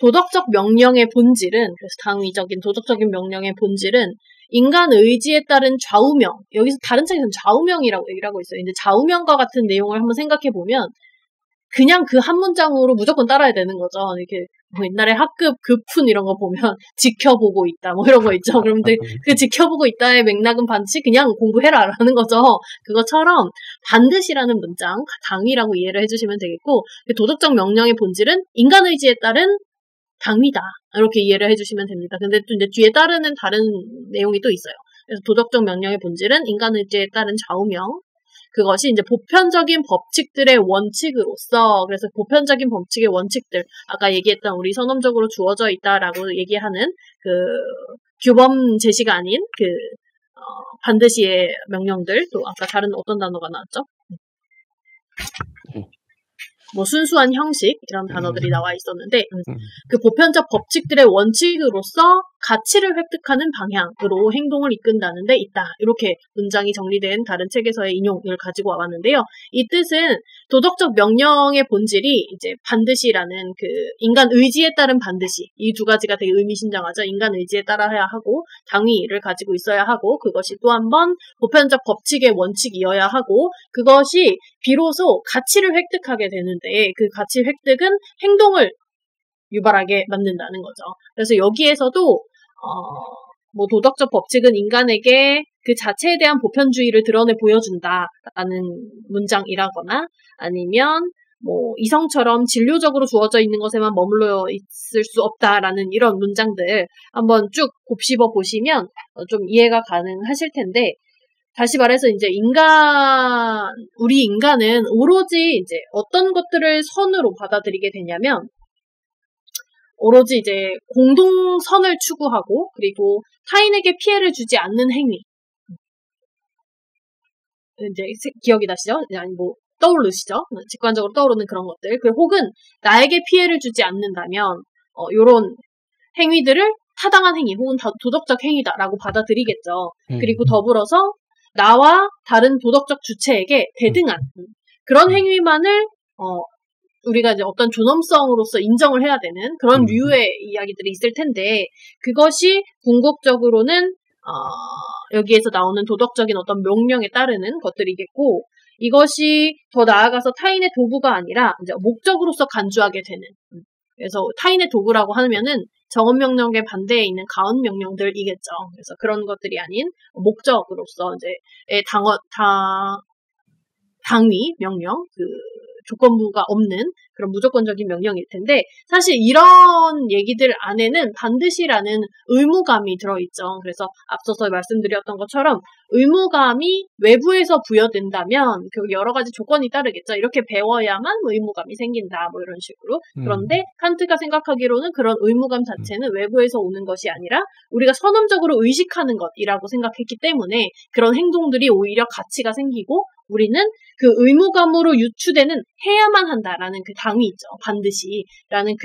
도덕적 명령의 본질은, 그래서 당위적인 도덕적인 명령의 본질은 인간 의지에 따른 좌우명, 여기서 다른 책에서는 좌우명이라고 얘기를 하고 있어요. 근데 좌우명과 같은 내용을 한번 생각해보면 그냥 그 한 문장으로 무조건 따라야 되는 거죠. 이렇게 뭐 옛날에 학급 급훈 이런 거 보면 지켜보고 있다 뭐 이런 거 있죠. 그런데 그 지켜보고 있다의 맥락은 반드시 그냥 공부해라라는 거죠. 그것처럼 반드시라는 문장 당위라고 이해를 해주시면 되겠고, 도덕적 명령의 본질은 인간 의지에 따른 당위다 이렇게 이해를 해주시면 됩니다. 근데 또 이제 뒤에 따르는 다른 내용이 또 있어요. 그래서 도덕적 명령의 본질은 인간 의지에 따른 좌우명, 그것이 이제 보편적인 법칙들의 원칙으로서, 그래서 보편적인 법칙의 원칙들, 아까 얘기했던 우리 선언적으로 주어져 있다라고 얘기하는 그 규범 제시가 아닌 반드시의 명령들, 또 아까 다른 어떤 단어가 나왔죠? 뭐 순수한 형식 이런 단어들이 나와 있었는데 그 보편적 법칙들의 원칙으로서 가치를 획득하는 방향으로 행동을 이끈다는 데 있다. 이렇게 문장이 정리된 다른 책에서의 인용을 가지고 와봤는데요. 이 뜻은 도덕적 명령의 본질이 이제 반드시라는 그 인간 의지에 따른 반드시, 이 두 가지가 되게 의미심장하죠. 인간 의지에 따라야 하고 당위를 가지고 있어야 하고, 그것이 또 한 번 보편적 법칙의 원칙이어야 하고, 그것이 비로소 가치를 획득하게 되는데 그 가치 획득은 행동을 유발하게 만든다는 거죠. 그래서 여기에서도 뭐 도덕적 법칙은 인간에게 그 자체에 대한 보편주의를 드러내 보여준다라는 문장이라거나, 아니면 뭐 이성처럼 진료적으로 주어져 있는 것에만 머물러 있을 수 없다라는 이런 문장들 한번 쭉 곱씹어 보시면 좀 이해가 가능하실 텐데, 다시 말해서 이제 우리 인간은 오로지 이제 어떤 것들을 선으로 받아들이게 되냐면, 오로지 이제 공동선을 추구하고, 그리고 타인에게 피해를 주지 않는 행위. 이제 기억이 나시죠? 아니 뭐 떠오르시죠? 직관적으로 떠오르는 그런 것들. 혹은 나에게 피해를 주지 않는다면 요런 행위들을 타당한 행위 혹은 도덕적 행위다라고 받아들이겠죠. 그리고 더불어서 나와 다른 도덕적 주체에게 대등한 그런 행위만을 우리가 이제 어떤 존엄성으로서 인정을 해야 되는 그런 류의 이야기들이 있을 텐데, 그것이 궁극적으로는 여기에서 나오는 도덕적인 어떤 명령에 따르는 것들이겠고, 이것이 더 나아가서 타인의 도구가 아니라 이제 목적으로서 간주하게 되는. 그래서 타인의 도구라고 하면은 정언명령의 반대에 있는 가언명령들이겠죠. 그래서 그런 것들이 아닌 목적으로서 이제 당위, 명령, 조건부가 없는 그런 무조건적인 명령일 텐데 사실 이런 얘기들 안에는 반드시라는 의무감이 들어있죠. 그래서 앞서서 말씀드렸던 것처럼 의무감이 외부에서 부여된다면 그 여러 가지 조건이 따르겠죠. 이렇게 배워야만 의무감이 생긴다. 뭐 이런 식으로. 그런데 칸트가 생각하기로는 그런 의무감 자체는 외부에서 오는 것이 아니라 우리가 선언적으로 의식하는 것이라고 생각했기 때문에 그런 행동들이 오히려 가치가 생기고 우리는 그 의무감으로 유추되는 해야만 한다라는 그 당위 있죠. 반드시라는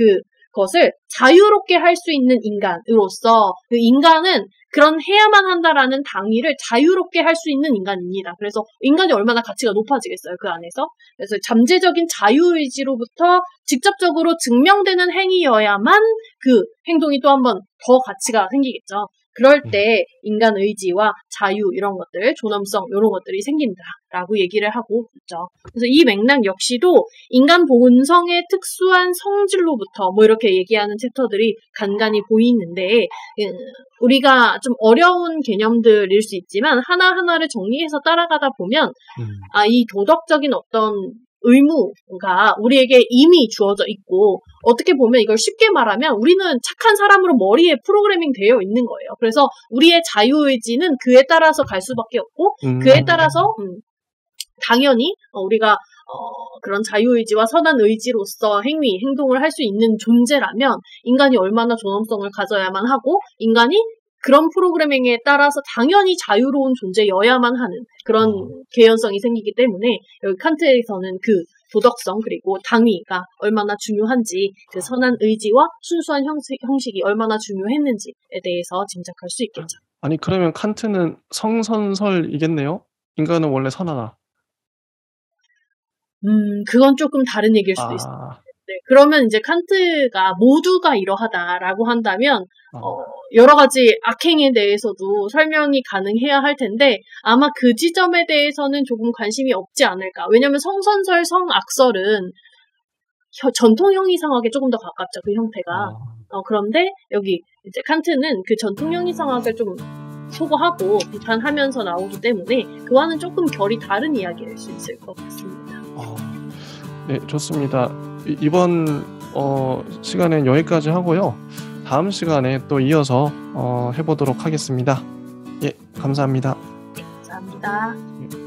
그것을 자유롭게 할 수 있는 인간으로서 그 인간은 그런 해야만 한다라는 당위를 자유롭게 할 수 있는 인간입니다. 그래서 인간이 얼마나 가치가 높아지겠어요. 그 안에서. 그래서 잠재적인 자유의지로부터 직접적으로 증명되는 행위여야만 그 행동이 또 한 번 더 가치가 생기겠죠. 그럴 때 인간 의지와 자유 이런 것들, 존엄성 이런 것들이 생긴다라고 얘기를 하고 있죠. 그래서 이 맥락 역시도 인간 본성의 특수한 성질로부터 뭐 이렇게 얘기하는 챕터들이 간간히 보이는데 우리가 좀 어려운 개념들일 수 있지만 하나하나를 정리해서 따라가다 보면 이 도덕적인 어떤 의무가 우리에게 이미 주어져 있고 어떻게 보면 이걸 쉽게 말하면 우리는 착한 사람으로 머리에 프로그래밍 되어 있는 거예요. 그래서 우리의 자유의지는 그에 따라서 갈 수밖에 없고 그에 따라서 당연히 우리가 그런 자유의지와 선한 의지로서 행동을 할 수 있는 존재라면 인간이 얼마나 존엄성을 가져야만 하고 인간이 그런 프로그래밍에 따라서 당연히 자유로운 존재여야만 하는 그런 개연성이 생기기 때문에 여기 칸트에서는 그 도덕성 그리고 당위가 얼마나 중요한지 그 선한 의지와 순수한 형식이 얼마나 중요했는지에 대해서 짐작할 수 있겠죠. 아니 그러면 칸트는 성선설이겠네요? 인간은 원래 선하다. 그건 조금 다른 얘기일 수도 있어요. 네, 그러면 이제 칸트가 모두가 이러하다라고 한다면 여러 가지 악행에 대해서도 설명이 가능해야 할 텐데 아마 그 지점에 대해서는 조금 관심이 없지 않을까. 왜냐하면 성선설, 성악설은 전통 형이상학에 조금 더 가깝죠. 그 형태가. 그런데 여기 이제 칸트는 그 전통 형이상학을 좀 소거하고 비판하면서 나오기 때문에 그와는 조금 결이 다른 이야기일 수 있을 것 같습니다. 네, 좋습니다. 이번 시간엔 여기까지 하고요. 다음 시간에 또 이어서 해보도록 하겠습니다. 예, 감사합니다. 감사합니다. 예.